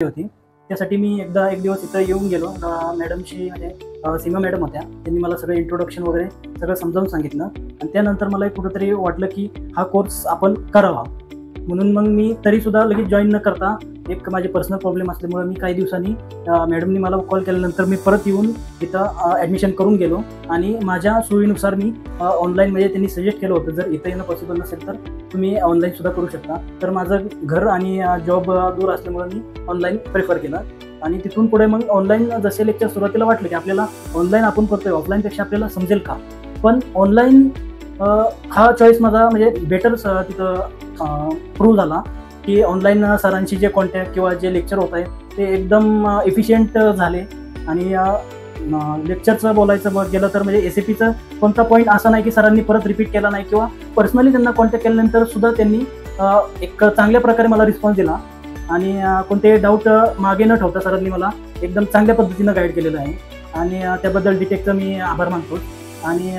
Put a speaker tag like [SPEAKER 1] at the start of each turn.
[SPEAKER 1] होती. त्यासाठी मी एकदा एक दिवस इथं येऊन गेलो. मॅडमशी म्हणजे सीमा मॅडम होत्या. त्यांनी मला सगळं इंट्रोडक्शन वगैरे सगळं समजावून सांगितलं आणि त्यानंतर मला कुठेतरी वाटलं की हा कोर्स आपण करावा. म्हणून मग मी तरीसुद्धा लगेच जॉईन न करता एक माझे पर्सनल प्रॉब्लेम असल्यामुळे मी काही दिवसांनी मॅडमनी मला कॉल केल्यानंतर मी परत येऊन इथं ॲडमिशन करून गेलो आणि माझ्या सोयीनुसार मी ऑनलाईन म्हणजे त्यांनी सजेस्ट केलं होतं, जर इथं येणं पॉसिबल नसेल तर तुम्ही ऑनलाईनसुद्धा करू शकता. तर माझं घर आणि जॉब दूर असल्यामुळे मी ऑनलाईन प्रेफर केलं आणि तिथून पुढे मग ऑनलाईन जसे लेक्चर सुरुवातीला वाटलं की आपल्याला ऑनलाईन आपण करतोय, ऑफलाईनपेक्षा आपल्याला समजेल का. पण ऑनलाईन हा चॉईस माझा म्हणजे बेटर तिथं प्रूव्ह झाला की ऑनलाईन सरांशी जे कॉन्टॅक्ट किंवा जे लेक्चर होत आहे ते एकदम इफिशियंट झाले. आणि लेक्चरचं बोलायचं गेलं तर म्हणजे SAPचं कोणता पॉईंट असा नाही की सरांनी परत रिपीट केला नाही किंवा पर्सनली त्यांना कॉन्टॅक्ट केल्यानंतर सुद्धा त्यांनी एक चांगल्या प्रकारे मला रिस्पॉन्स दिला आणि कोणते डाऊट मागे न ठेवता सरांनी मला एकदम चांगल्या पद्धतीनं गाईड केलेलं आहे आणि त्याबद्दल डिटेकचं मी आभार मानतो. आणि